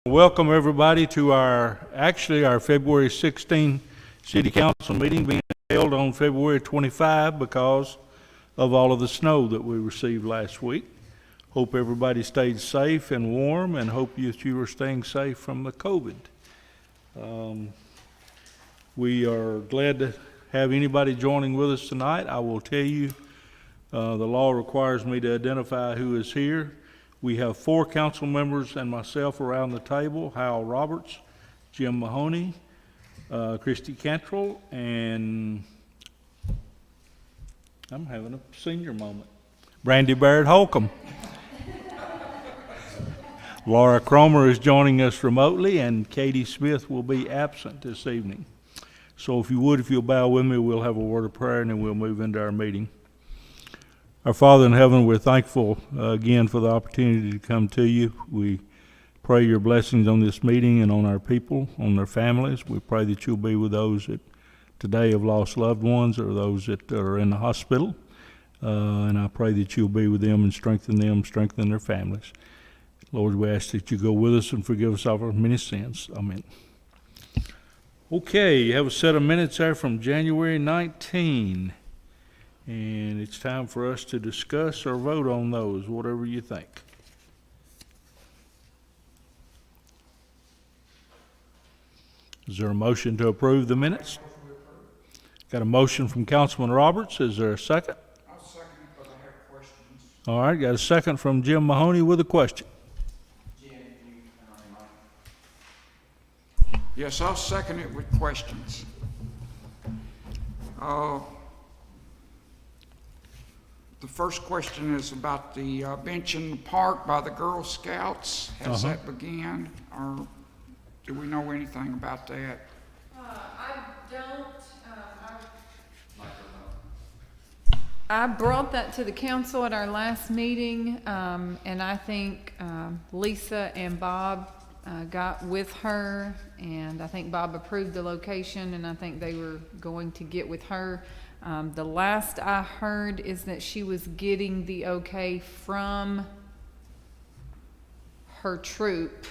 Welcome everybody to our February 16 City Council meeting being held on February 25 because of all of the snow that we received last week. Hope everybody stayed safe and warm, and hope that you are staying safe from the COVID. We are glad to have anybody joining with us tonight. I will tell you, the law requires me to identify who is here. We have 4 council members and myself around the table: Hal Roberts, Jim Mahoney, Christy Cantrell, and I'm having a senior moment, Brandy Baird Holcomb. Laura Cromer is joining us remotely, and Katie Smith will be absent this evening. So if you'll bow with me, we'll have a word of prayer and then we'll move into our meeting. Our Father in heaven, we're thankful again for the opportunity to come to you. We pray your blessings on this meeting and on our people, on their families. We pray that you'll be with those that today have lost loved ones or those that are in the hospital. And I pray that you'll be with them, strengthen their families. Lord, we ask that you go with us and forgive us of our many sins. Amen. Okay, you have a set of minutes there from January 19. And it's time for us to discuss or vote on those, whatever you think. Is there a motion to approve the minutes? Got a motion from Councilman Roberts. Is there a second? I'll second it, but I have questions. All right, got a second from Jim Mahoney with a question. Jim, Yes, I'll second it with questions. The first question is about the bench in the park by the Girl Scouts. Has that began, or do we know anything about that? I don't. I brought that to the council at our last meeting, and I think Lisa and Bob got with her, and I think Bob approved the location, and I think they were going to get with her. The last I heard is that she was getting the okay from her troop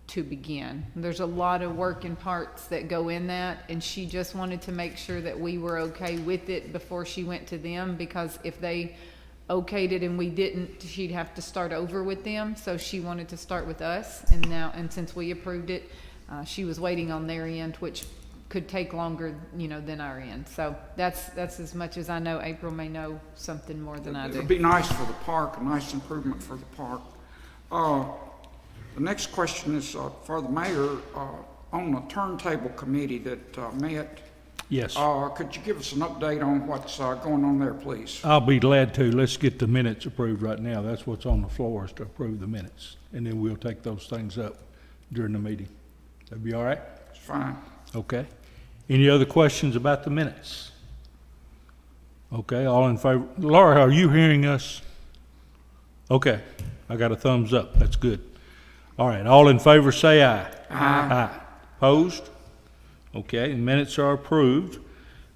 to begin. There's a lot of work and parts that go in that, and she just wanted to make sure that we were okay with it before she went to them, because if they okayed it and we didn't, she'd have to start over with them. So she wanted to start with us, and since we approved it, she was waiting on their end, which could take longer, than our end. So that's as much as I know. April may know something more than I do. It'd be nice for the park, a nice improvement for the park. The next question is for the mayor on the turntable committee that met. Yes. Could you give us an update on what's going on there, please? I'll be glad to. Let's get the minutes approved right now. That's what's on the floor, is to approve the minutes. And then we'll take those things up during the meeting. That'd be all right? It's fine. Okay. Any other questions about the minutes? Okay, all in favor? Laura, are you hearing us? Okay, I got a thumbs up. That's good. All right, all in favor say aye. Aye. Aye. Opposed? Okay, the minutes are approved.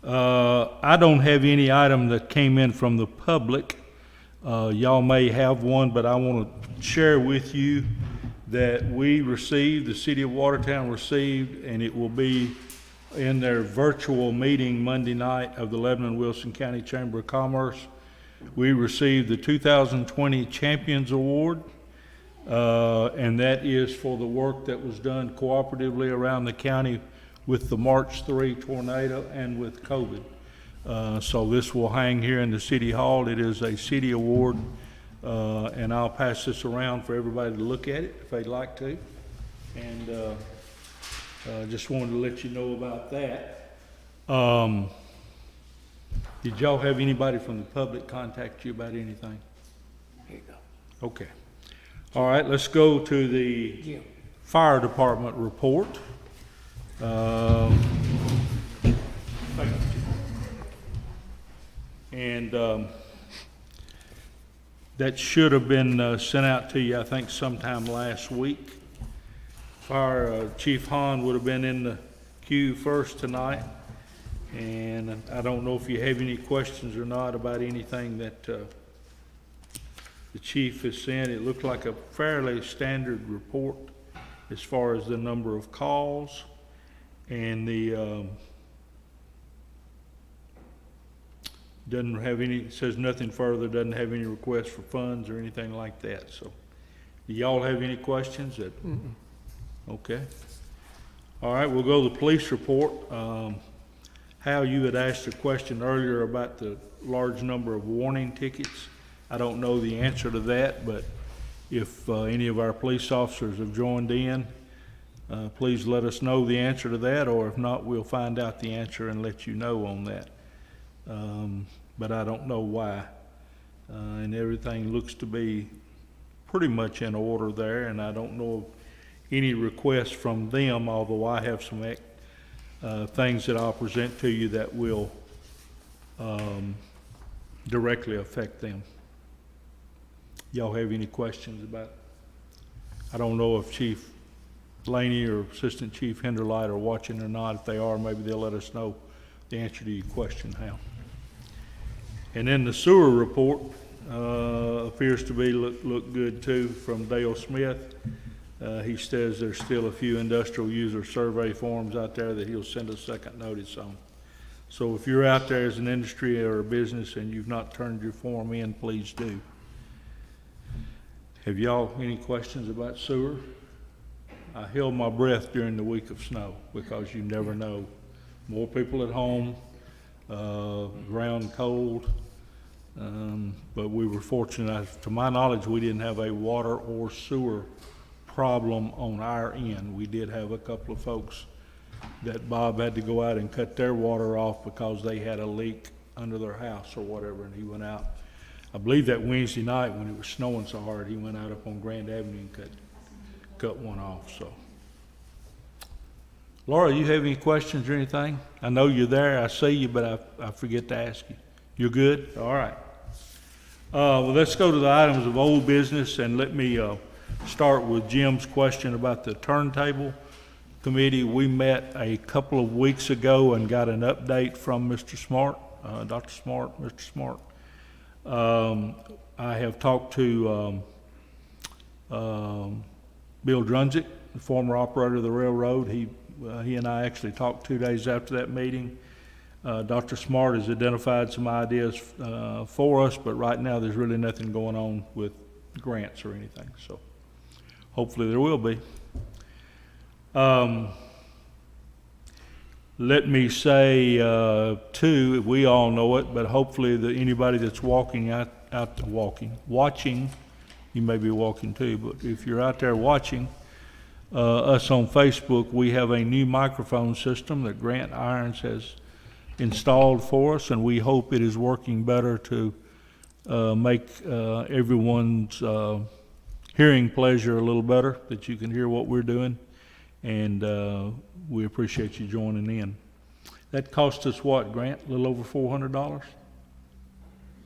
I don't have any item that came in from the public. Y'all may have one, but I want to share with you that the City of Watertown received, and it will be in their virtual meeting Monday night of the Lebanon Wilson County Chamber of Commerce. We received the 2020 Champions Award, and that is for the work that was done cooperatively around the county with the March 3 tornado and with COVID. So this will hang here in the City Hall. It is a city award, and I'll pass this around for everybody to look at it if they'd like to. And just wanted to let you know about that. Did y'all have anybody from the public contact you about anything? There you go. Okay. All right, let's go to the fire department report. That should have been sent out to you, I think, sometime last week. Fire Chief Hahn would have been in the queue first tonight, and I don't know if you have any questions or not about anything that the chief has sent. It looked like a fairly standard report as far as the number of calls and the, doesn't have any, says nothing further, doesn't have any requests for funds or anything like that. So, do y'all have any questions? Okay. All right, we'll go to the police report. Hal, you had asked a question earlier about the large number of warning tickets. I don't know the answer to that, but if any of our police officers have joined in, please let us know the answer to that, or if not, we'll find out the answer and let you know on that. But I don't know why. And everything looks to be pretty much in order there, and I don't know of any requests from them, although I have some things that I'll present to you that will directly affect them. Y'all have any questions about? I don't know if Chief Laney or Assistant Chief Henderlight are watching or not. If they are, maybe they'll let us know the answer to your question, Hal. And then the sewer report appears to be look good too from Dale Smith. He says there's still a few industrial user survey forms out there that he'll send a second notice on. So if you're out there as an industry or a business and you've not turned your form in, please do. Have y'all any questions about sewer? I held my breath during the week of snow because you never know. More people at home, ground cold, but we were fortunate. To my knowledge, we didn't have a water or sewer problem on our end. We did have a couple of folks that Bob had to go out and cut their water off because they had a leak under their house or whatever, and he went out. I believe that Wednesday night when it was snowing so hard, he went out up on Grand Avenue and cut one off. So, Laura, you have any questions or anything? I know you're there. I see you, but I forget to ask you. You're good? All right. Well, let's go to the items of old business, and let me start with Jim's question about the turntable committee. We met a couple of weeks ago and got an update from Mr. Smart, Dr. Smart, Mr. Smart. I have talked to Bill Drunzik, the former operator of the railroad. He and I actually talked 2 days after that meeting. Dr. Smart has identified some ideas for us, but right now there's really nothing going on with grants or anything. So hopefully there will be. Let me say, too, we all know it, but hopefully anybody that's watching, you may be walking too, but if you're out there watching us on Facebook, we have a new microphone system that Grant Irons has installed for us, and we hope it is working better to make everyone's hearing pleasure a little better, that you can hear what we're doing. And we appreciate you joining in. That cost us what, Grant? A little over $400?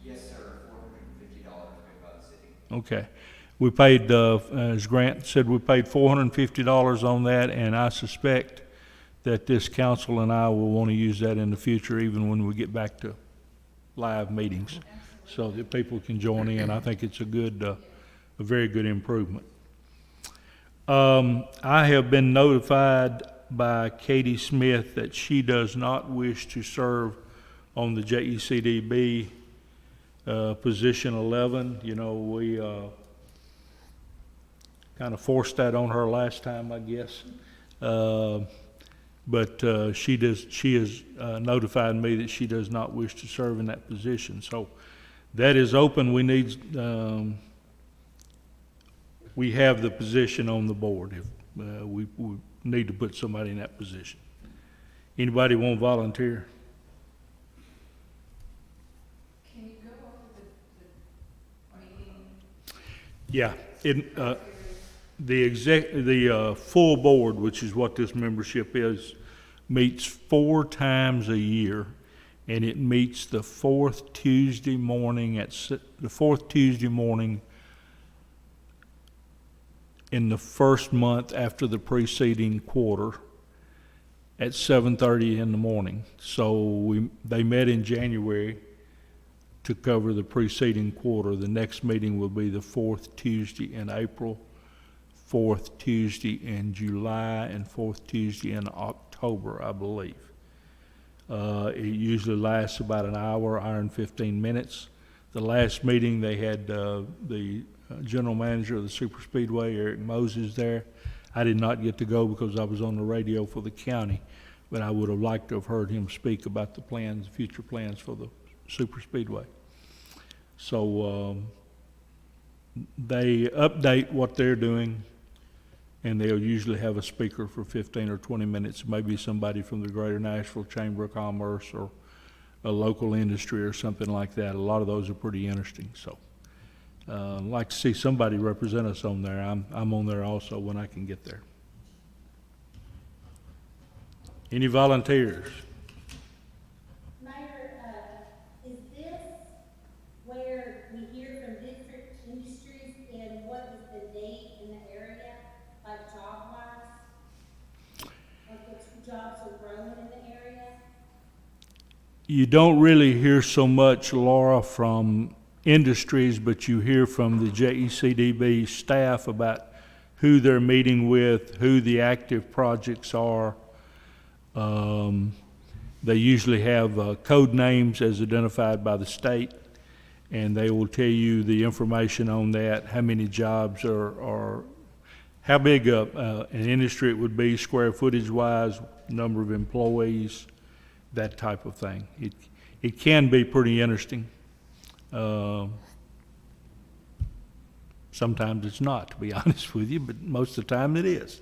Yes, sir. $450 paid by the city. Okay. We paid, as Grant said, we paid $450 on that, and I suspect that this council and I will want to use that in the future, even when we get back to live meetings, so that people can join in. I think it's a very good improvement. I have been notified by Katie Smith that she does not wish to serve on the JECDB position 11. You know, we kind of forced that on her last time, I guess. But she has notified me that she does not wish to serve in that position. So that is open. We need. We have the position on the board. If we need to put somebody in that position. Anybody want to volunteer? Can you go over the meeting? Yeah, the full board, which is what this membership is, meets 4 times a year, and it meets the fourth Tuesday morning in the first month after the preceding quarter at 7:30 in the morning. So they met in January to cover the preceding quarter. The next meeting will be the fourth Tuesday in April, fourth Tuesday in July, and fourth Tuesday in October, I believe. It usually lasts about an hour and 15 minutes. The last meeting, they had the general manager of the super speedway, Eric Moses, there. I did not get to go because I was on the radio for the county, but I would have liked to have heard him speak about the plans, future plans for the super speedway. So they update what they're doing, and they'll usually have a speaker for 15 or 20 minutes, maybe somebody from the Greater Nashville Chamber of Commerce or a local industry or something like that. A lot of those are pretty interesting. So I'd like to see somebody represent us on there. I'm on there also when I can get there. Any volunteers? Mayor, is this where we hear from different industries and what is the need in the area, like job-wise? Like what jobs are growing in the area? You don't really hear so much, Laura, from industries, but you hear from the JECDB staff about who they're meeting with, who the active projects are. They usually have code names as identified by the state, and they will tell you the information on that, how many jobs are how big an industry it would be, square footage wise, number of employees, that type of thing. It can be pretty interesting. Sometimes it's not, to be honest with you, but most of the time it is.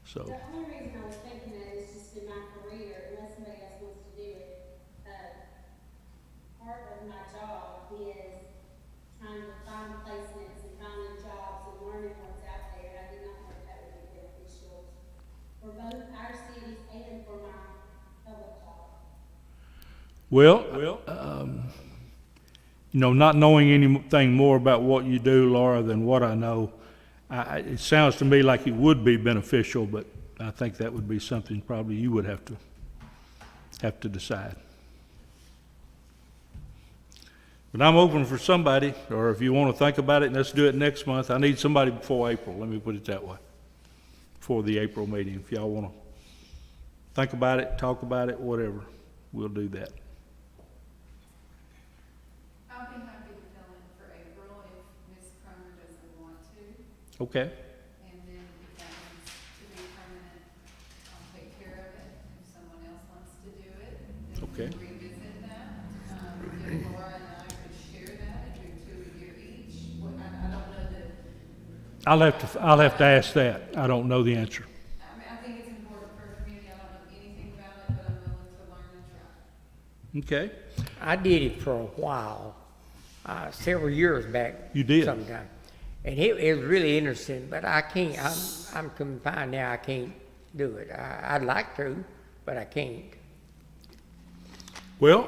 So. The only reason I was thinking that is just in my career, unless somebody else wants to do it, part of my job is trying to find placements and finding jobs and learning what's out there. I did not know if that would be beneficial for both our cities and for my public job. Well, not knowing anything more about what you do, Laura, than what I know, it sounds to me like it would be beneficial, but I think that would be something probably you would have to decide. But I'm open for somebody, or if you want to think about it, let's do it next month. I need somebody before April, let me put it that way, before the April meeting. If y'all want to think about it, talk about it, whatever, we'll do that. I'll be happy to fill in for April if Ms. Cromer doesn't want to. Okay. And then if that needs to be permanent, I'll take care of it. If someone else wants to do it, then we Okay. can revisit that. If Laura and I could share that and do 2 a year each, I don't know that, I'll have to ask that. I don't know the answer. I mean, I think it's important for a community. I don't know anything about it, but I'm willing to learn and try. Okay. I did it for a while, several years back. You did? Sometime. And it was really interesting, but I can't, I'm confined now, I can't do it. I'd like to, but I can't. Well,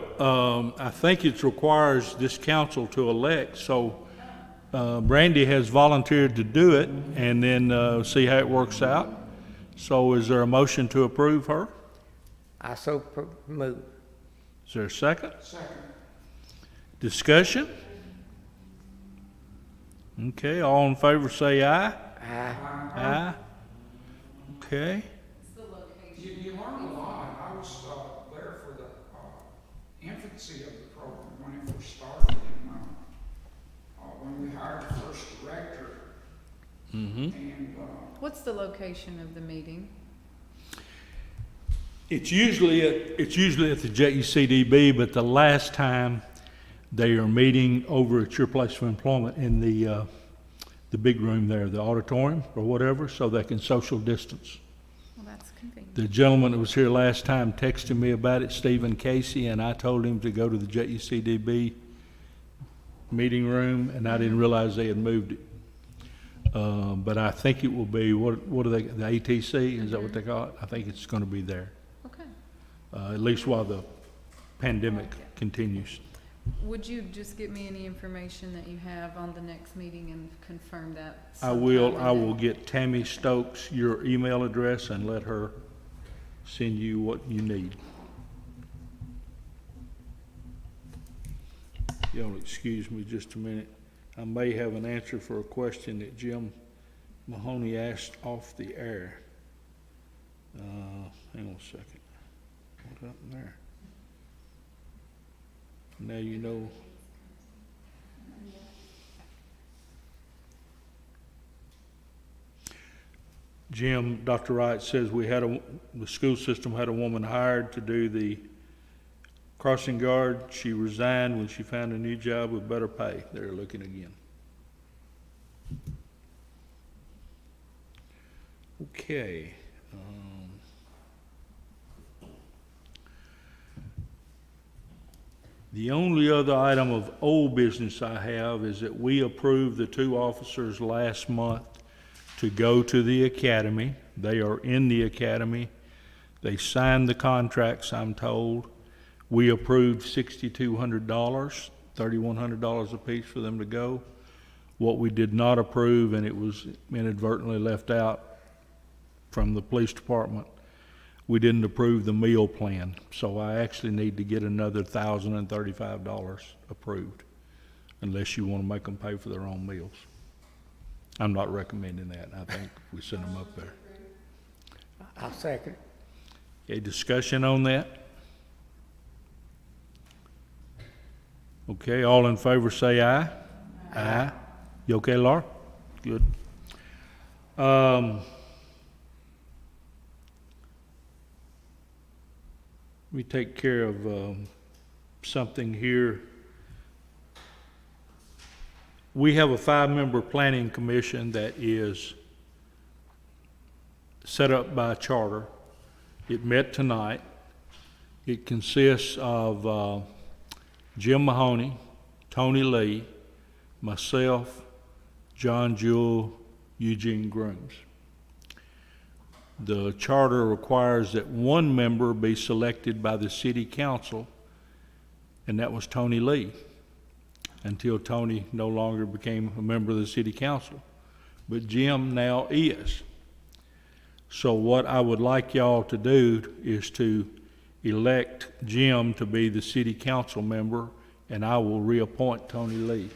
I think it requires this council to elect, so Brandy has volunteered to do it, and then see how it works out. So is there a motion to approve her? I so move. Is there a second? Second. Discussion? Okay, all in favor say aye. Aye. Okay. It's the location. You learn a lot. I was there for the infancy of the program when it first started, and when we hired the first director. And What's the location of the meeting? It's usually at the JECDB, but the last time they are meeting over at your place of employment in the big room there, the auditorium or whatever, so they can social distance. Well, that's convenient. The gentleman that was here last time texted me about it, Stephen Casey, and I told him to go to the JECDB meeting room, and I didn't realize they had moved it. But I think it will be, what are they, the ATC, is that what they call it? I think it's going to be there, Okay. at least while the pandemic continues. Would you just give me any information that you have on the next meeting and confirm that? I sometime will in the- get Tammy Stokes your email address and let her send you what you need. Y'all excuse me just a minute. I may have an answer for a question that Jim Mahoney asked off the air. Hang on a second. What happened there? Now you know. Jim, Dr. Wright says the school system had a woman hired to do the crossing guard. She resigned when she found a new job with better pay. They're looking again. Okay. The only other item of old business I have is that we approved the 2 officers last month to go to the academy. They are in the academy. They signed the contracts, I'm told. We approved $6,200, $3,100 apiece for them to go. What we did not approve, and it was inadvertently left out from the police department, we didn't approve the meal plan. So I actually need to get another $1,035 approved, unless you want to make them pay for their own meals. I'm not recommending that. I think we send them up there. I'll second. Okay, discussion on that? Okay, all in favor say aye. Aye. You okay, Laura? Good. We take care of something here. We have a 5-member planning commission that is set up by charter. It met tonight. It consists of Jim Mahoney, Tony Lee, myself, John Jewell, Eugene Grooms. The charter requires that 1 member be selected by the city council, and that was Tony Lee, until Tony no longer became a member of the city council. But Jim now is. So what I would like y'all to do is to elect Jim to be the city council member, and I will reappoint Tony Lee.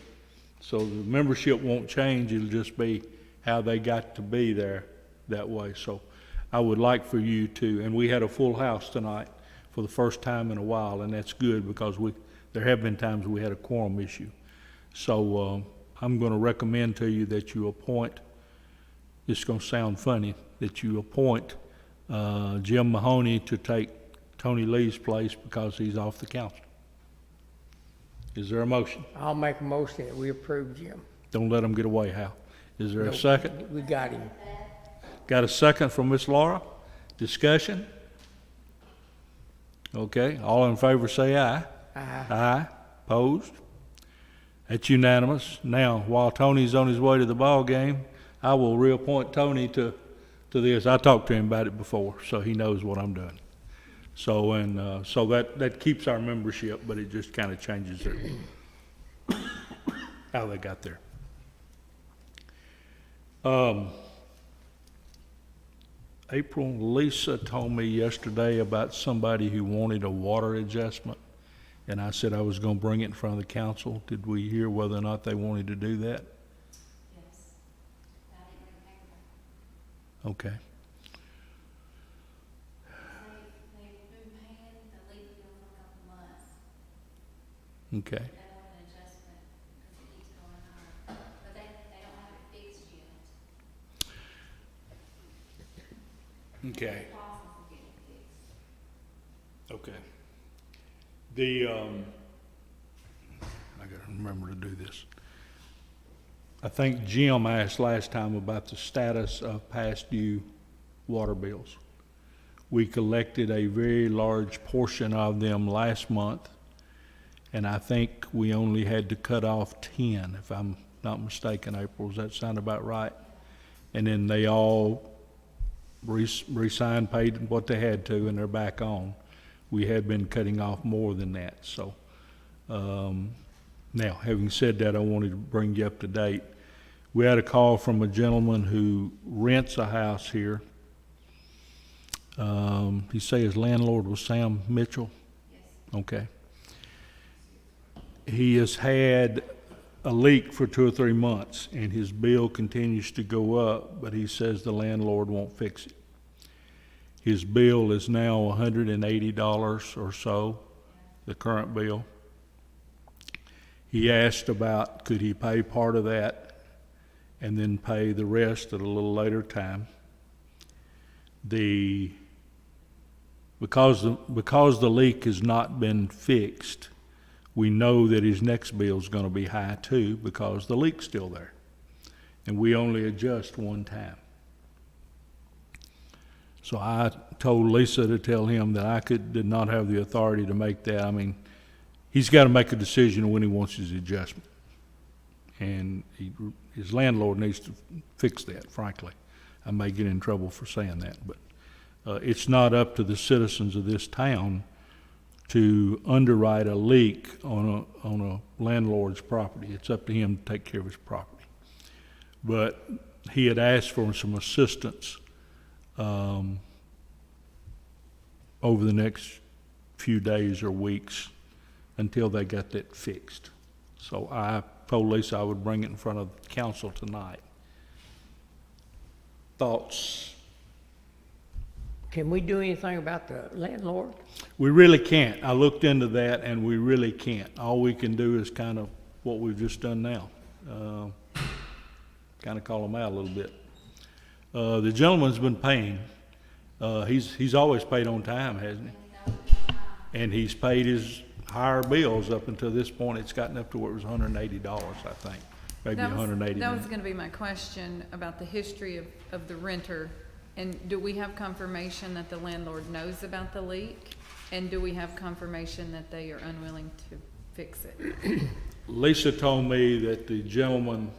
So the membership won't change, it'll just be how they got to be there that way. So I would like for you to, and we had a full house tonight for the first time in a while, and that's good because there have been times we had a quorum issue. So I'm going to recommend to you that you appoint, it's going to sound funny, that you appoint Jim Mahoney to take Tony Lee's place because he's off the council. Is there a motion? I'll make a motion that we approve Jim. Don't let him get away, Hal. Is there a second? We got him. Got a second from Miss Laura? Discussion? Okay, all in favor say aye. Aye. Aye. Opposed? That's unanimous. Now, while Tony's on his way to the ball game, I will reappoint Tony to this. I talked to him about it before, so he knows what I'm doing. So, so that keeps our membership, but it just kind of changes how they got there. April, Lisa told me yesterday about somebody who wanted a water adjustment, and I said I was going to bring it in front of the council. Did we hear whether or not they wanted to do that? Yes. I didn't bring paper. Okay. They've been paying the legal bill for a couple months. Okay. They want an adjustment because it keeps going higher. But they don't have it fixed yet. Okay. It's possible for getting it fixed. Okay. I gotta remember to do this. I think Jim asked last time about the status of past due water bills. We collected a very large portion of them last month, and I think we only had to cut off 10, if I'm not mistaken, April. Does that sound about right? And then they all re-signed, paid what they had to, and they're back on. We had been cutting off more than that. So now, having said that, I wanted to bring you up to date. We had a call from a gentleman who rents a house here. He say his landlord was Sam Mitchell? Yes. Okay. he has had a leak for 2 or 3 months, and his bill continues to go up, but he says the landlord won't fix it. His bill is now $180 or so, the current bill. He asked about could he pay part of that and then pay the rest at a little later time. Because the leak has not been fixed, we know that his next bill is going to be high too, because the leak's still there, and we only adjust one time. So I told Lisa to tell him that I did not have the authority to make that. I mean, he's got to make a decision when he wants his adjustment, and his landlord needs to fix that. Frankly, I may get in trouble for saying that, but it's not up to the citizens of this town to underwrite a leak on a landlord's property. It's up to him to take care of his property. But he had asked for some assistance over the next few days or weeks until they got that fixed. So I told Lisa I would bring it in front of the council tonight. Thoughts? Can we do anything about the landlord? We really can't. I looked into that, and we really can't. All we can do is kind of what we've just done now. Kind of call them out a little bit. The gentleman's been paying. He's always paid on time, hasn't he? And he's paid his higher bills up until this point. It's gotten up to where it was $180, I think, maybe That was- $180. That was gonna be my question about the history of the renter. And do we have confirmation that the landlord knows about the leak? And do we have confirmation that they are unwilling to fix it? Lisa told me that the gentleman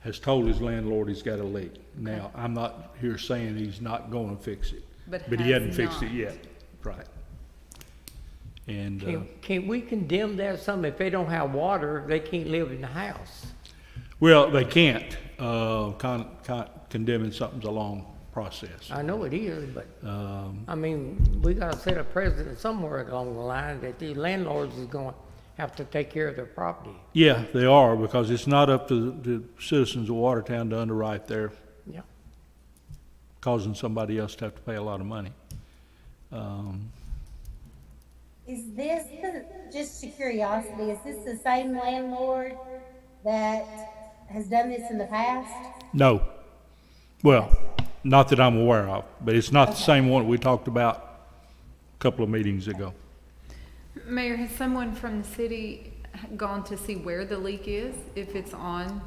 has told his landlord he's got a leak. Now, I'm not here saying he's not going to fix it, But he has hadn't fixed it not. yet. Right. And Can we condemn that some? If they don't have water, they can't live in the house. well, they can't condemning something's a long process. I know it is, but, I mean, we gotta set a precedent somewhere along the line that the landlords is gonna have to take care of their property. Yeah, they are, because it's not up to the citizens of Watertown to underwrite their, Yeah. causing somebody else to have to pay a lot of money. Is this, just a curiosity, is this the same landlord that has done this in the past? No. Well, not that I'm aware of, but it's not the same one we talked about a couple of meetings ago. Mayor, has someone from the city gone to see where the leak is? If it's on,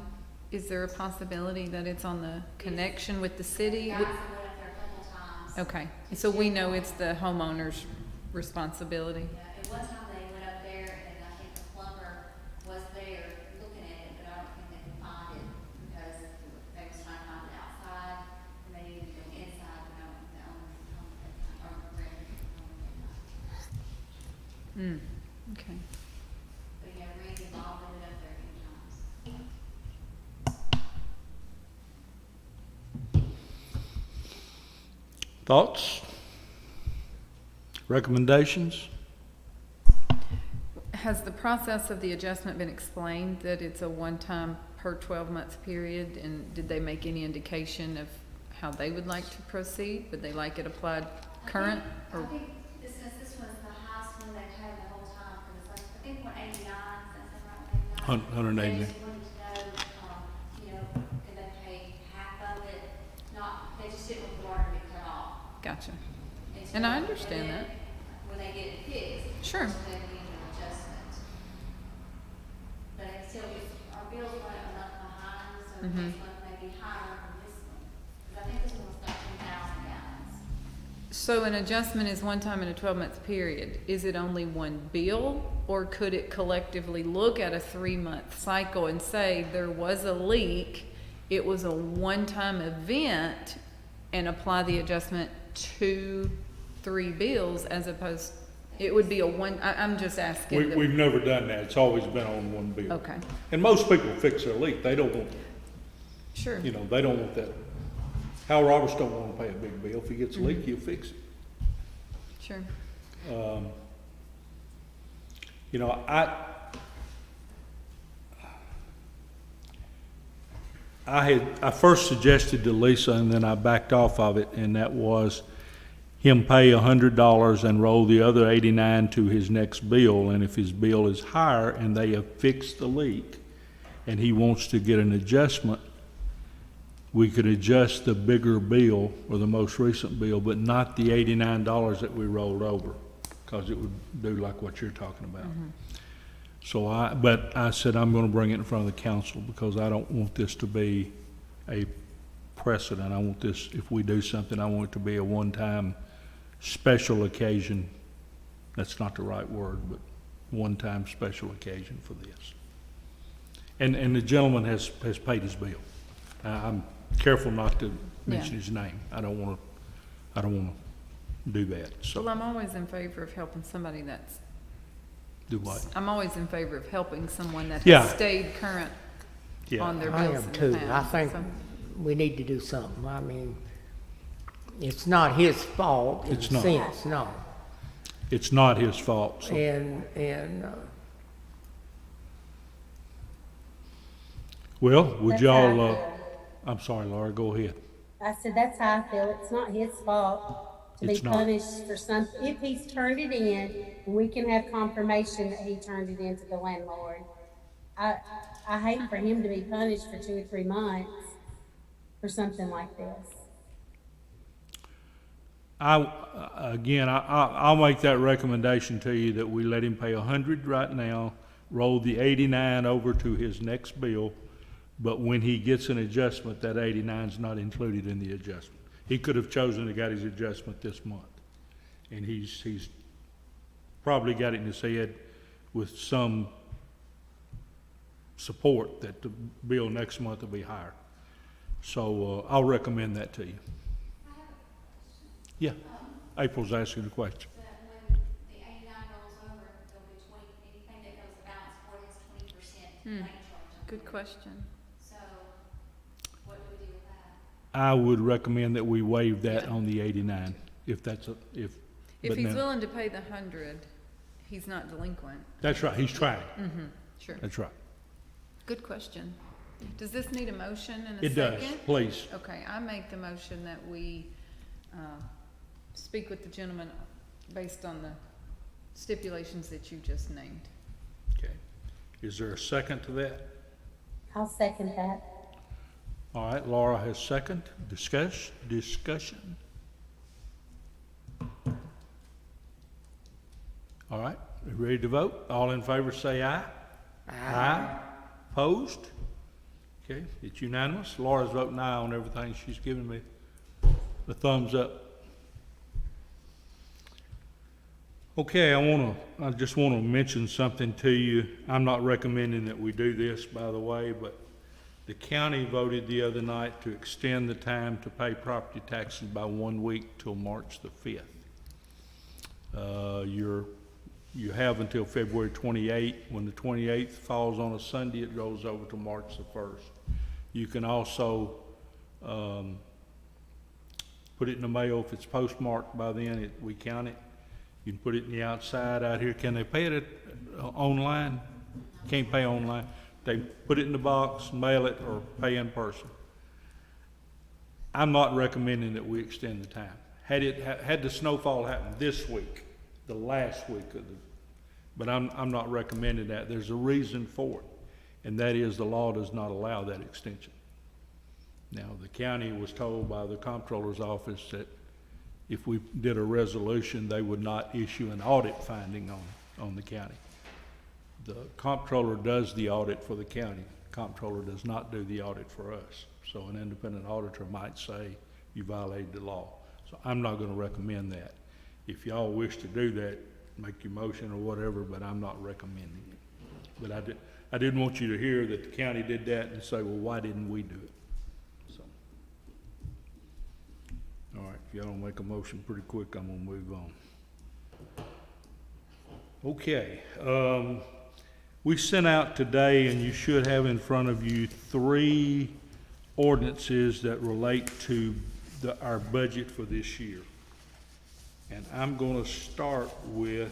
is there a possibility that it's on the connection with the city? Guys have went up there a couple times. Okay, so we know it's the homeowner's responsibility. Yeah, at one time they went up there and I think the plumber was there looking at it, but I don't think they could find it because they was trying to find it outside and they needed to go inside, but I don't think the owner, or the renter, Okay. but yeah, Randy Ball ended up there a few times. Thoughts? Recommendations? Has the process of the adjustment been explained, that it's a one-time per 12-month period? And did they make any indication of how they would like to proceed? Would they like it applied current? I Or think since this was the highest one they've had the whole time, because it's like, I think 189, that's right, 189. 189. They just wanted to know, you know, could they pay half of it? Not, they just didn't want the water to be cut off. Gotcha. until- And I understand then that. When they get it fixed. Sure. They need an adjustment. But until our bills run a month behind, so Mhm. next month may be higher than this one. 'Cause I think this one was 13,000 gallons. So an adjustment is one time in a 12-month period. Is it only one bill, or could it collectively look at a 3-month cycle and say there was a leak, it was a one-time event, and apply the adjustment to 3 bills as opposed, it would be a one, I'm just asking. We've never done that. It's always been on one bill. Okay, And most people fix their leak. They don't want, sure. you know, they don't want that. Hal Roberts don't want to pay a big bill. If he gets a leak, he'll fix it. Sure. You know, I first suggested to Lisa, and then I backed off of it, and that was him pay $100 and roll the other 89 to his next bill, and if his bill is higher and they have fixed the leak, and he wants to get an adjustment, we could adjust the bigger bill or the most recent bill, but not the $89 that we rolled over, because it would do like what you're talking about. So but I said I'm gonna bring it in front of the council, because I don't want this to be a precedent. I want this, if we do something, I want it to be a one-time special occasion. That's not the right word, but one-time special occasion for this. And the gentleman has paid his bill. I'm careful not to mention his name. I don't wanna do that, so. Well, I'm always in favor of helping somebody that's, Do what? I'm always in favor of helping someone that Yeah. has stayed current Yeah. on their I bills am in too. the I past. think So- we need to do something. I mean, it's not his fault in It's a not. sense, no. It's not his fault, so. And Well, would That's how I y'all, feel. I'm sorry, Laura, go ahead. I said, that's how I feel. It's not his fault to be It's not. punished for something. If he's turned it in, we can have confirmation that he turned it in to the landlord. I hate for him to be punished for 2 or 3 months for something like this. I'll make that recommendation to you, that we let him pay 100 right now, roll the 89 over to his next bill, but when he gets an adjustment, that 89 is not included in the adjustment. He could have chosen to get his adjustment this month, and he's probably got it in his head with some support that the bill next month will be higher. So, I'll recommend that to you. Yeah, April's asking a question. But when the 89 rolls over, there'll be 20, anything that goes balance for it has 20% late charge on Good it. question. So what do we do with that? I would recommend that we waive that on the 89, if that's If but he's now- willing to pay the 100, he's not delinquent. That's right, he's trying, Sure. that's right. Good question. Does this need a motion and a It does, second? please. Okay, I make the motion that we speak with the gentleman based on the stipulations that you just named. Okay. Is there a second to that? I'll second that. All right, Laura has second. Discussion. All right, we ready to vote? All in favor say aye. Aye. Opposed? Okay, it's unanimous. Laura's voting aye on everything. She's giving me the thumbs up. Okay, I just wanna mention something to you. I'm not recommending that we do this, by the way, but the county voted the other night to extend the time to pay property taxes by 1 week till March the 5th. You have until February 28th. When the 28th falls on a Sunday, it goes over to March the 1st. You can also put it in the mail if it's postmarked by then, we count it. You can put it in the outside out here. Can they pay it online? Can't pay online. They put it in the box, mail it, or pay in person. I'm not recommending that we extend the time. Had the snowfall happen this week, the last week of the, but I'm not recommending that. There's a reason for it, and that is the law does not allow that extension. Now, the county was told by the comptroller's office that if we did a resolution, they would not issue an audit finding on the county. The comptroller does the audit for the county. Comptroller does not do the audit for us. So an independent auditor might say you violated the law. So I'm not gonna recommend that. If y'all wish to do that, make your motion or whatever, but I'm not recommending it. But I didn't want you to hear that the county did that and say, well, why didn't we do it? So, all right, if y'all don't make a motion pretty quick, I'm gonna move on. Okay, we sent out today, and you should have in front of you 3 ordinances that relate to our budget for this year. And I'm gonna start with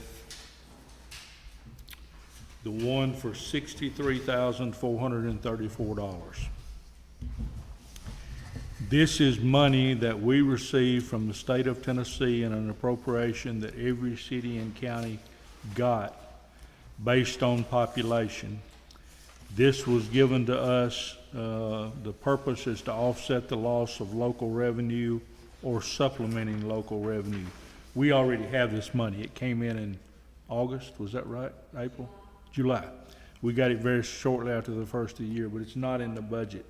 the one for $63,434. This is money that we receive from the state of Tennessee in an appropriation that every city and county got based on population. This was given to us, the purpose is to offset the loss of local revenue or supplementing local revenue. We already have this money. It came in August, was that right? April? July. We got it very shortly after the first of the year, but it's not in the budget.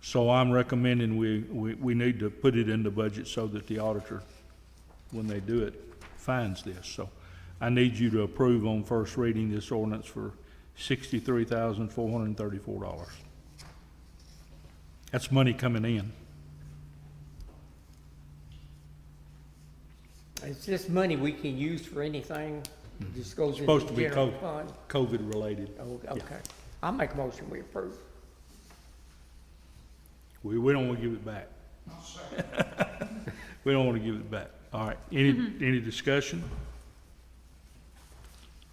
So I'm recommending we need to put it in the budget so that the auditor, when they do it, finds this. So I need you to approve on first reading this ordinance for $63,434. That's money coming in. Is this money we can use for anything? Just goes into Supposed to the be general fund? COVID related. Oh, okay. I'll make a motion, we approve. We don't want to give it back. I'll second. We don't want to give it back. All right, any discussion?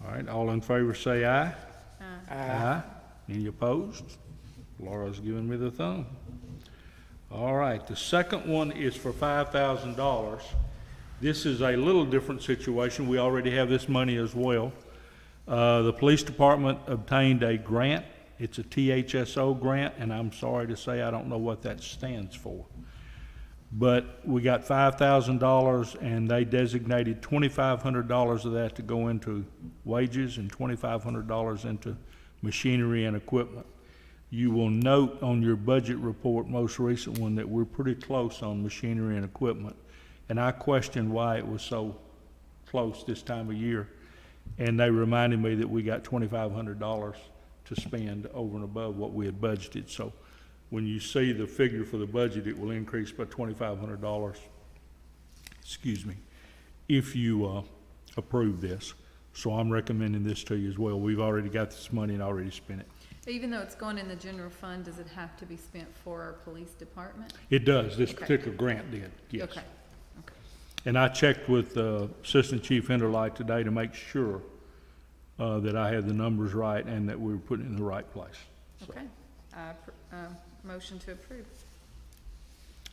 All right, all in favor say aye. Aye. Any opposed? Laura's giving me the thumb. All right, the second one is for $5,000. This is a little different situation. We already have this money as well. The police department obtained a grant. It's a THSO grant, and I'm sorry to say I don't know what that stands for. But we got $5,000, and they designated $2,500 of that to go into wages and $2,500 into machinery and equipment. You will note on your budget report, most recent one, that we're pretty close on machinery and equipment. And I questioned why it was so close this time of year. And they reminded me that we got $2,500 to spend over and above what we had budgeted. So when you see the figure for the budget, it will increase by $2,500, excuse me, if you approve this. So I'm recommending this to you as well. We've already got this money and already spent it. Even though it's going in the general fund, does it have to be spent for our police department? It does, this Okay. particular grant did, yes. Okay, okay. And I checked with Assistant Chief Hinderlight today to make sure that I had the numbers right and that we were putting it in the right place. So, Okay. Motion to approve.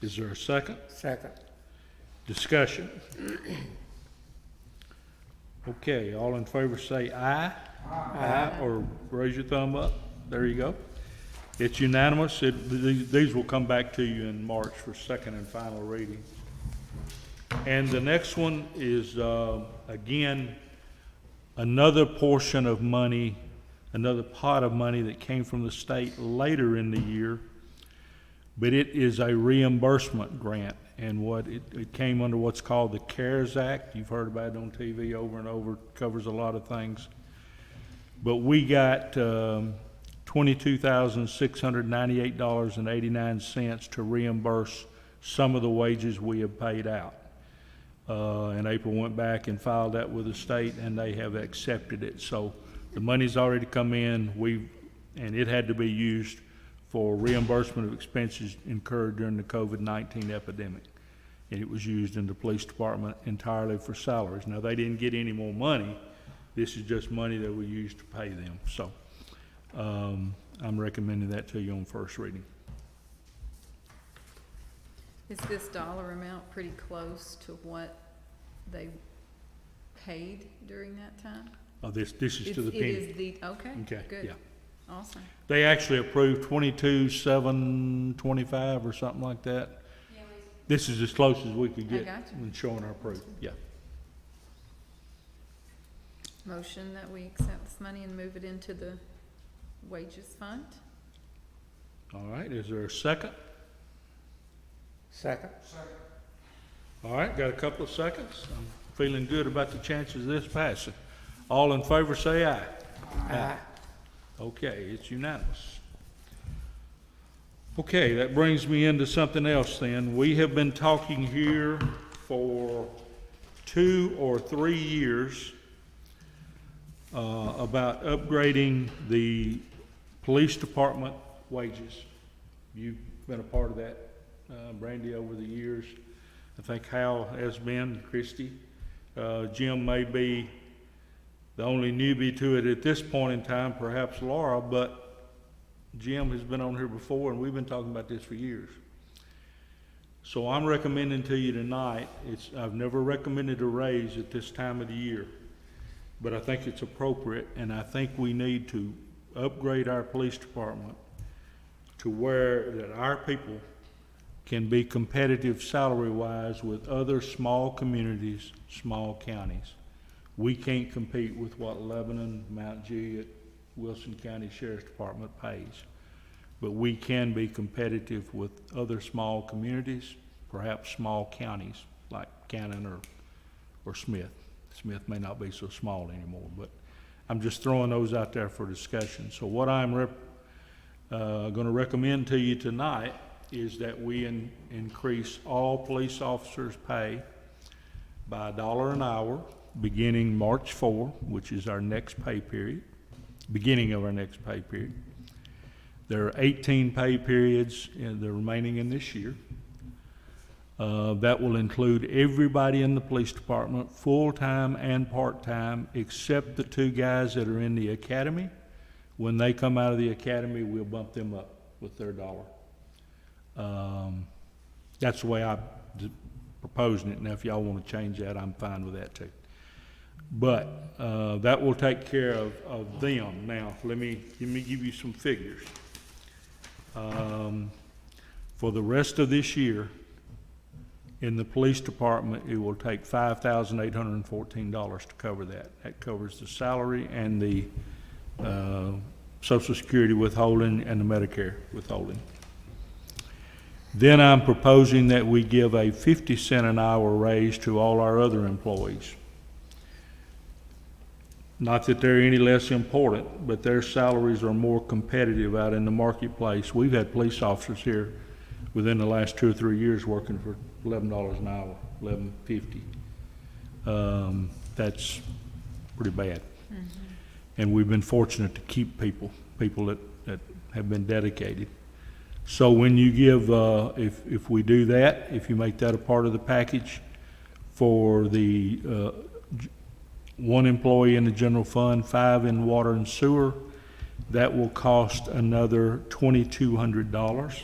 is there a second? Second. Discussion. Okay, all in favor say aye. Aye. Or raise your thumb up. There you go. It's unanimous. These will come back to you in March for second and final reading. And the next one is, again, another portion of money, another pot of money that came from the state later in the year, but it is a reimbursement grant. And it came under what's called the CARES Act. You've heard about it on TV over and over. It covers a lot of things. But we got $22,698.89 to reimburse some of the wages we have paid out. And April went back and filed that with the state, and they have accepted it. So the money's already come in, and it had to be used for reimbursement of expenses incurred during the COVID-19 epidemic. And it was used in the police department entirely for salaries. Now, they didn't get any more money. This is just money that we used to pay them. So I'm recommending that to you on first reading. Is this dollar amount pretty close to what they paid during that time? Oh, this is to the It penny. is the, okay, Okay, good. yeah. Awesome. They actually approved 22,725 or something like that. Yeah, we This is as close as we could I get got you. when showing our proof, yeah. Motion that we accept this money and move it into the wages fund? All right, is there a second? Second. All right, got a couple of seconds. I'm feeling good about the chances of this passing. All in favor say aye. Aye. Okay, it's unanimous. Okay, that brings me into something else then. We have been talking here for 2 or 3 years about upgrading the police department wages. You've been a part of that, Brandy, over the years. I think Hal has been, Christie. Jim may be the only newbie to it at this point in time, perhaps Laura, but Jim has been on here before, and we've been talking about this for years. So I'm recommending to you tonight, I've never recommended a raise at this time of the year, but I think it's appropriate, and I think we need to upgrade our police department to where that our people can be competitive salary-wise with other small communities, small counties. We can't compete with what Lebanon, Mount Juliet, Wilson County Sheriff's Department pays. But we can be competitive with other small communities, perhaps small counties like Cannon or Smith. Smith may not be so small anymore, but I'm just throwing those out there for discussion. So what I'm going to recommend to you tonight is that we increase all police officers' pay by $1 an hour beginning March 4, which is our next pay period, beginning of our next pay period. There are 18 pay periods in the remaining in this year. That will include everybody in the police department, full-time and part-time, except the 2 guys that are in the academy. When they come out of the academy, we'll bump them up with their $1. That's the way I'm proposing it. Now, if y'all want to change that, I'm fine with that too. But that will take care of them. Now, let me give you some figures. For the rest of this year, in the police department, it will take $5,814 to cover that. That covers the salary and the Social Security withholding and the Medicare withholding. Then I'm proposing that we give a 50-cent an hour raise to all our other employees. Not that they're any less important, but their salaries are more competitive out in the marketplace. We've had police officers here within the last 2 or 3 years working for $11 an hour, $11.50. That's pretty bad. Mm-hmm. And we've been fortunate to keep people that have been dedicated. So when you give, if we do that, if you make that a part of the package for the 1 employee in the general fund, 5 in water and sewer, that will cost another $2,200.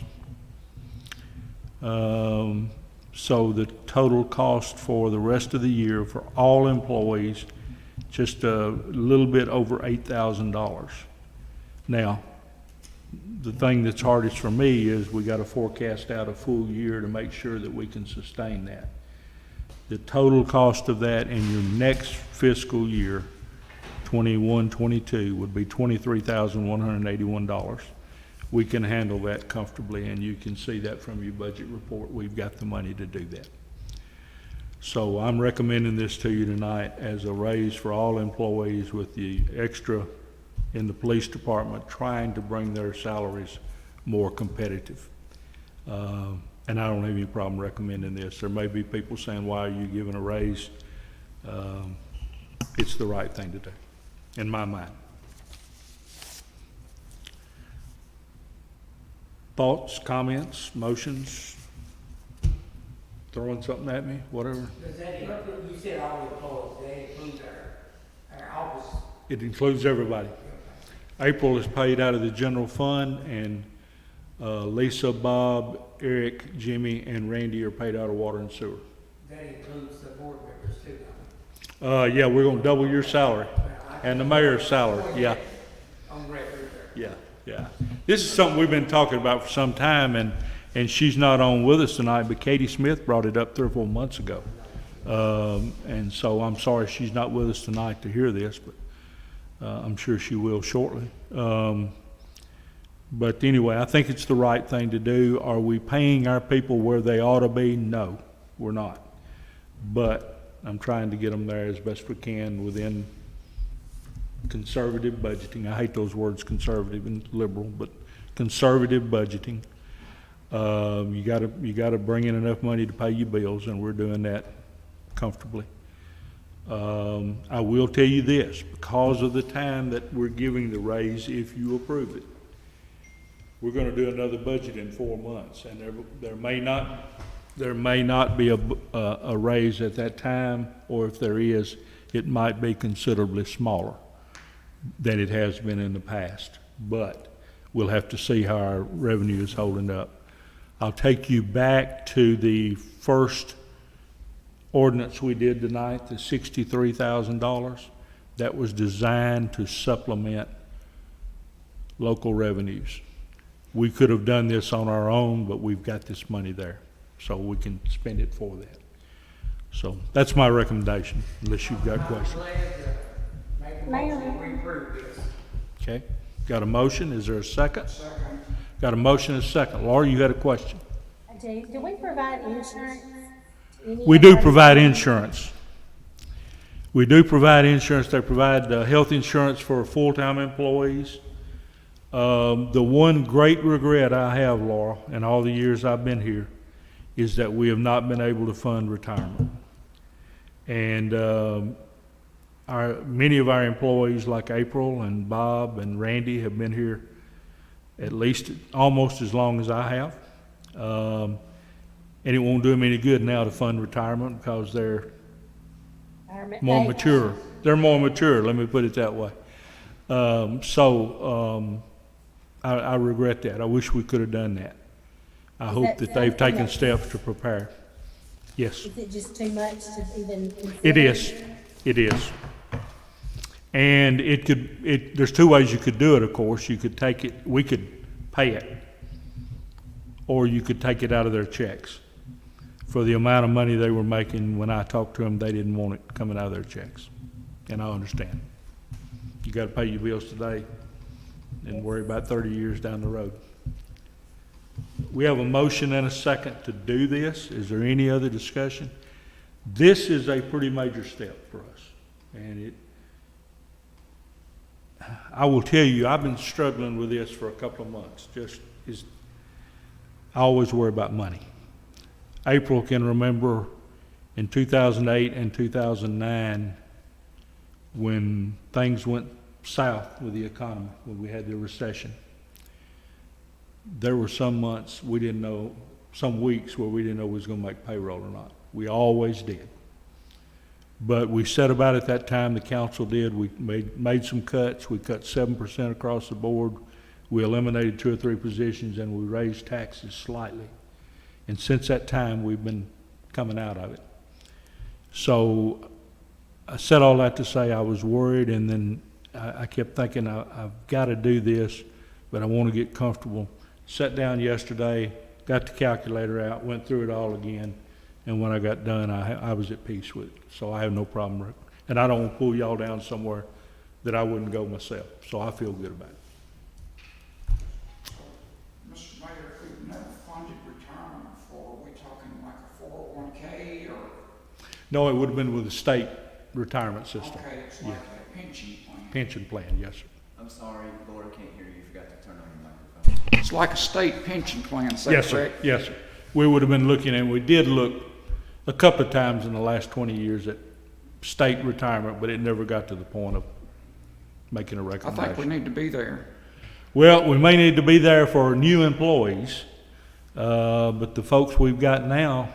So the total cost for the rest of the year for all employees, just a little bit over $8,000. Now, the thing that's hardest for me is we got to forecast out a full year to make sure that we can sustain that. The total cost of that in your next fiscal year, 21-22, would be $23,181. We can handle that comfortably, and you can see that from your budget report. We've got the money to do that. So I'm recommending this to you tonight as a raise for all employees, with the extra in the police department trying to bring their salaries more competitive. And I don't have any problem recommending this. There may be people saying, why are you giving a raise? It's the right thing to do, in my mind. Thoughts, comments, motions? Throwing something at me, whatever? Does that include, you said all employees, that includes our office? It includes everybody. April is paid out of the general fund, and Lisa, Bob, Eric, Jimmy, and Randy are paid out of water and sewer. That includes the board members too, Yeah, we're gonna double your salary, and the mayor's salary, yeah. on record there. Yeah. This is something we've been talking about for some time, and she's not on with us tonight, but Katie Smith brought it up 3 or 4 months ago. And so I'm sorry she's not with us tonight to hear this, but I'm sure she will shortly. But anyway, I think it's the right thing to do. Are we paying our people where they ought to be? No, we're not. But I'm trying to get them there as best we can within conservative budgeting. I hate those words, conservative and liberal, but conservative budgeting. You gotta bring in enough money to pay your bills, and we're doing that comfortably. I will tell you this, because of the time that we're giving the raise, if you approve it, we're gonna do another budget in 4 months, and there may not be a raise at that time, or if there is, it might be considerably smaller than it has been in the past. But we'll have to see how our revenue is holding up. I'll take you back to the first ordinance we did tonight, the $63,000. That was designed to supplement local revenues. We could have done this on our own, but we've got this money there, so we can spend it for that. So that's my recommendation, unless you've got questions. I'm glad to make a motion, we approve this. Okay, got a motion, is there a second? Second. Got a motion and a second. Laura, you had a question? I do. Do we provide insurance? to any We of do our- provide insurance. We do provide insurance. They provide health insurance for full-time employees. The one great regret I have, Laura, in all the years I've been here, is that we have not been able to fund retirement. And many of our employees, like April and Bob and Randy, have been here at least almost as long as I have. And it won't do them any good now to fund retirement because they're more mature. They're more mature, let me put it that way. I regret that. I wish we could have done that. I hope that that they've something taken that- steps to prepare. Yes, Is it just too much to even consider? it is. It is. And there's two ways you could do it, of course. You could take it, we could pay it, or you could take it out of their checks. For the amount of money they were making, when I talked to them, they didn't want it coming out of their checks. And I understand. You gotta pay your bills today and worry about 30 years down the road. We have a motion and a second to do this. Is there any other discussion? This is a pretty major step for us. And I will tell you, I've been struggling with this for a couple of months. I always worry about money. April can remember in 2008 and 2009 when things went south with the economy, when we had the recession. There were some months we didn't know, some weeks where we didn't know we was gonna make payroll or not. We always did. But we set about it that time, the council did. We made some cuts. We cut 7% across the board. We eliminated 2 or 3 positions, and we raised taxes slightly. And since that time, we've been coming out of it. So I said all that to say I was worried, and then I kept thinking I've got to do this, but I want to get comfortable. Sat down yesterday, got the calculator out, went through it all again, and when I got done, I was at peace with it. So I have no problem with it. And I don't want to pull y'all down somewhere that I wouldn't go myself. So I feel good about it. Mr. Mayor, if we've never funded retirement before, are we talking like a 401K or? No, it would have been with the state retirement system. Okay, it's like a pension plan. Pension plan, yes, sir. I'm sorry, Laura can't hear you, you forgot to turn on your microphone. It's like a state pension plan, is that Yes, sir. correct? Yes, sir. We would have been looking, and we did look a couple of times in the last 20 years at state retirement, but it never got to the point of making a I think we recommendation. need to be there. Well, we may need to be there for new employees, but the folks we've got now,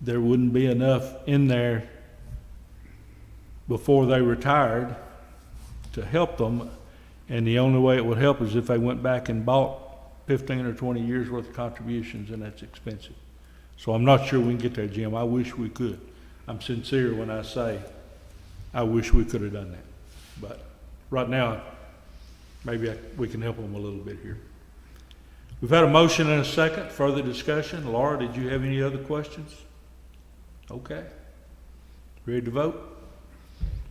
there wouldn't be enough in there before they retired to help them, and the only way it would help is if they went back and bought 15 or 20 years worth of contributions, and that's expensive. So I'm not sure we can get there, Jim. I wish we could. I'm sincere when I say I wish we could have done that. But right now, maybe we can help them a little bit here. We've had a motion and a second. Further discussion. Laura, did you have any other questions? Okay. Ready to vote?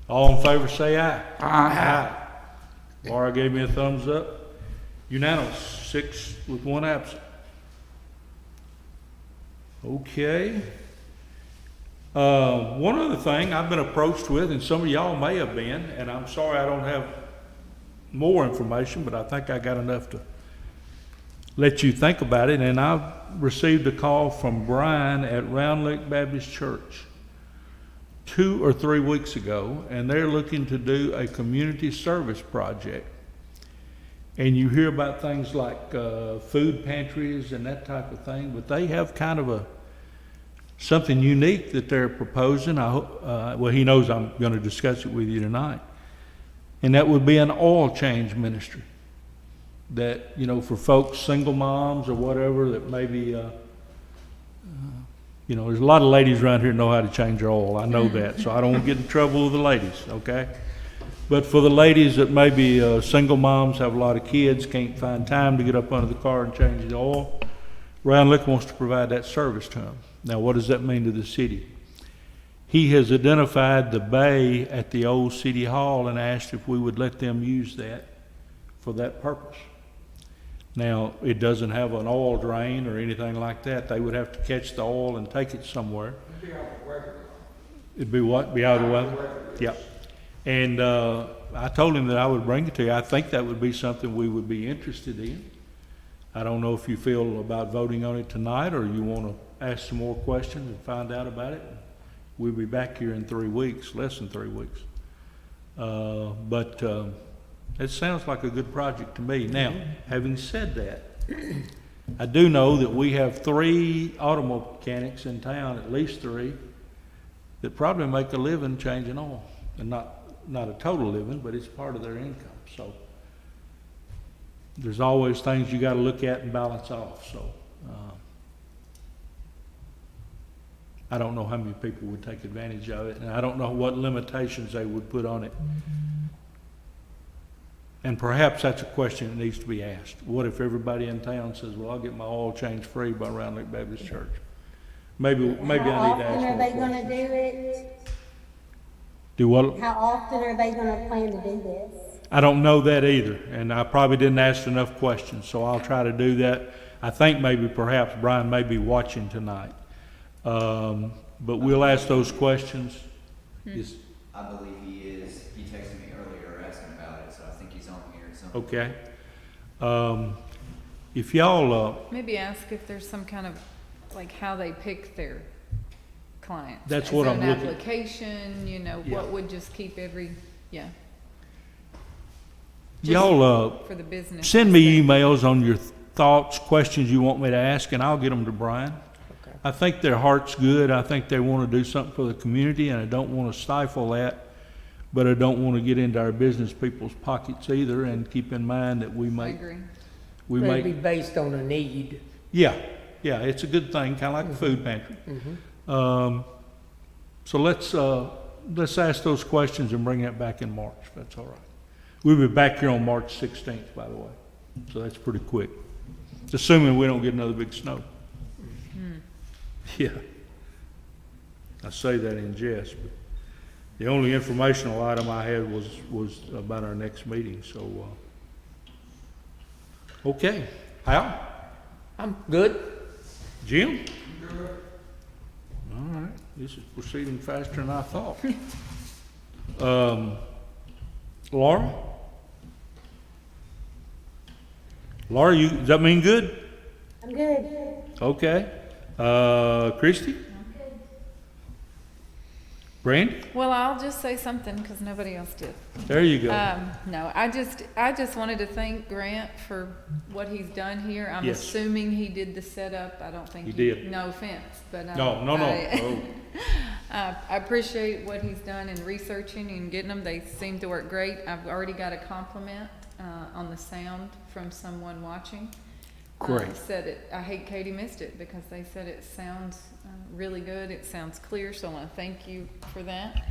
All in favor say aye. Aye. Laura gave me a thumbs up. Unanimous, 6 with 1 absent. Okay. One other thing I've been approached with, and some of y'all may have been, and I'm sorry I don't have more information, but I think I got enough to let you think about it. And I've received a call from Brian at Round Lake Baptist Church 2 or 3 weeks ago, and they're looking to do a community service project. And you hear about things like food pantries and that type of thing, but they have kind of something unique that they're proposing. I hope, well, he knows I'm going to discuss it with you tonight, and that would be an oil change ministry. that, you know, for folks, single moms or whatever, that maybe, you know, there's a lot of ladies around here that know how to change their oil. I know that, so I don't want to get in trouble with the ladies, okay? But for the ladies that maybe single moms, have a lot of kids, can't find time to get up under the car and change the oil, Ryan Lick wants to provide that service to them. Now, what does that mean to the city? He has identified the bay at the old city hall and asked if we would let them use that for that purpose. Now, it doesn't have an oil drain or anything like that. They would have to catch the oil and take it somewhere. It'd be out of the weather. It'd be what? Be out of the weather? Yep. And I told him that I would bring it to you. I think that would be something we would be interested in. I don't know if you feel about voting on it tonight, or you want to ask some more questions and find out about it. We'll be back here in 3 weeks, less than 3 weeks. But it sounds like a good project to me. Now, having said that, I do know that we have 3 automobile mechanics in town, at least 3, that probably make a living changing oil. And not a total living, but it's part of their income. So there's always things you got to look at and balance off. So I don't know how many people would take advantage of it, and I don't know what limitations they would put on it. And perhaps that's a question that needs to be asked. What if everybody in town says, well, I'll get my oil changed free by Round Lake Baptist Church? Maybe I need to ask How often are more they questions. gonna do it? Do what? How often are they gonna plan to do this? I don't know that either, and I probably didn't ask enough questions, so I'll try to do that. I think maybe perhaps Brian may be watching tonight. But we'll ask those questions. Is- I believe he is. He texted me earlier asking about it, so I think he's on here at some point. Okay. If y'all, Maybe ask if there's some kind of, like, how they pick their clients. That's Is what there I'm an looking- application, you know, Yeah. what would just keep yeah. y'all, For the business. send me aspect. emails on your thoughts, questions you want me to ask, and I'll get them to Brian. Okay. I think their heart's good. I think they want to do something for the community, and I don't want to stifle that, but I don't want to get into our business people's pockets either. And keep in mind that we I make, agree. we It'd be make, based on a need. yeah, it's a good thing, kind of like a food pantry. So let's ask those questions and bring that back in March, if that's all right. We'll be back here on March 16th, by the way, so that's pretty quick. Assuming we don't get another big snow. Yeah. I say that in jest, but the only informational item I had was about our next meeting, so, okay. Al? I'm good. Jim? All right, this is proceeding faster than I thought. Laura? Laura, does that mean good? I'm good. Okay. Christie? Brandy? Well, I'll just say something because nobody else did. There you go. No, I just wanted to thank Grant for what he's done here. I'm Yes. assuming he did the setup. I don't think He did. No offense, but No. I appreciate what he's done in researching and getting them. They seem to work great. I've already got a compliment on the sound from someone watching. Great. Said it. I hate Katie missed it because they said it sounds really good. It sounds clear. So I want to thank you for that,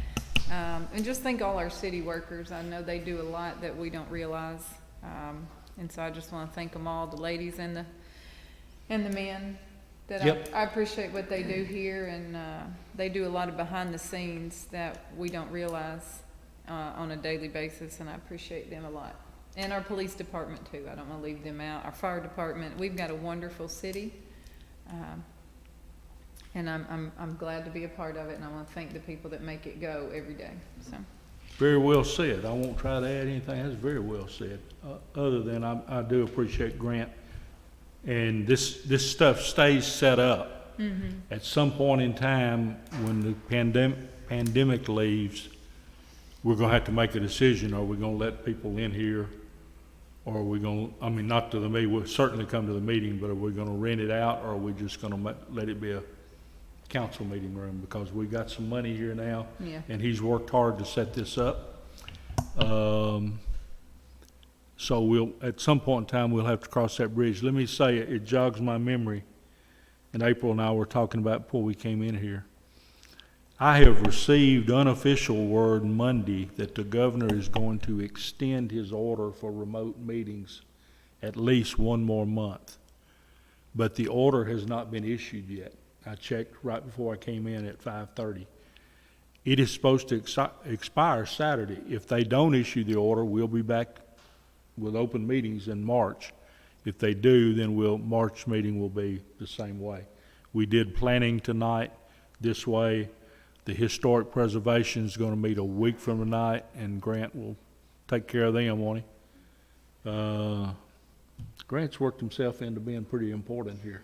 and just thank all our city workers. I know they do a lot that we don't realize, and so I just want to thank them all, the ladies and the men. That Yep. I appreciate what they do here, and they do a lot of behind the scenes that we don't realize on a daily basis, and I appreciate them a lot. And our police department too, I don't want to leave them out. Our fire department, we've got a wonderful city. And I'm glad to be a part of it, and I want to thank the people that make it go every day, so. Very well said. I won't try to add anything. That's very well said. Other than I do appreciate Grant. And this stuff stays set up. At some point in time, when the pandemic leaves, we're gonna have to make a decision. Are we gonna let people in here? Or are we gonna, I mean, not to the meeting, we'll certainly come to the meeting, but are we gonna rent it out, or are we just gonna let it be a council meeting room? Because we got some money here now. Yeah. And he's worked hard to set this up. So we'll, at some point in time, we'll have to cross that bridge. Let me say, it jogs my memory, and April and I were talking about before we came in here. I have received unofficial word Monday that the governor is going to extend his order for remote meetings at least one more month. But the order has not been issued yet. I checked right before I came in at 5:30. It is supposed to expire Saturday. If they don't issue the order, we'll be back with open meetings in March. If they do, then March meeting will be the same way. We did planning tonight this way. The historic preservation is going to meet a week from tonight, and Grant will take care of them, won't he? Grant's worked himself into being pretty important here.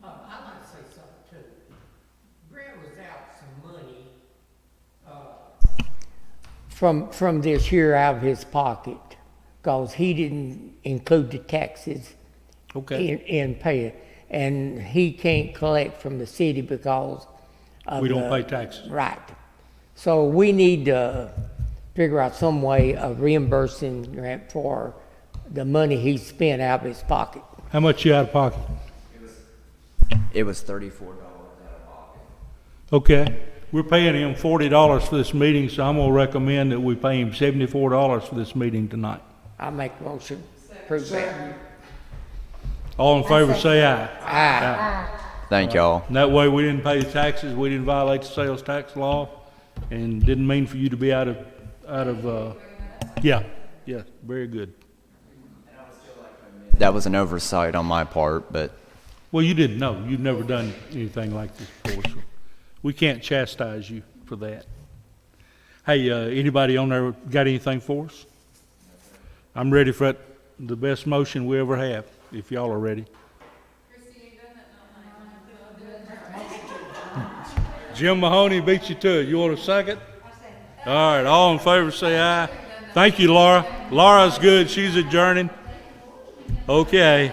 I'd like to say something too. Grant was out some money, from this here out of his pocket, cause he didn't include the taxes Okay. in pay, and he can't collect from the city because of We don't the- pay taxes. Right. So we need to figure out some way of reimbursing Grant for the money he spent out of his pocket. How much you out of pocket? It was $34 out of pocket. Okay. We're paying him $40 for this meeting, so I'm gonna recommend that we pay him $74 for this meeting tonight. I make a motion, approve that. All in favor, say aye. Aye. Thank y'all. And that way, we didn't pay the taxes, we didn't violate the sales tax law, and didn't mean for you to be out of, yeah, very good. That was an oversight on my part, but Well, you didn't know. You've never done anything like this before, so we can't chastise you for that. Hey, anybody on there got anything for us? I'm ready for the best motion we ever have, if y'all are ready. Jim Mahoney beat you to it. You want a second? All right, all in favor say aye. Thank you, Laura. Laura's good. She's adjourning. Okay.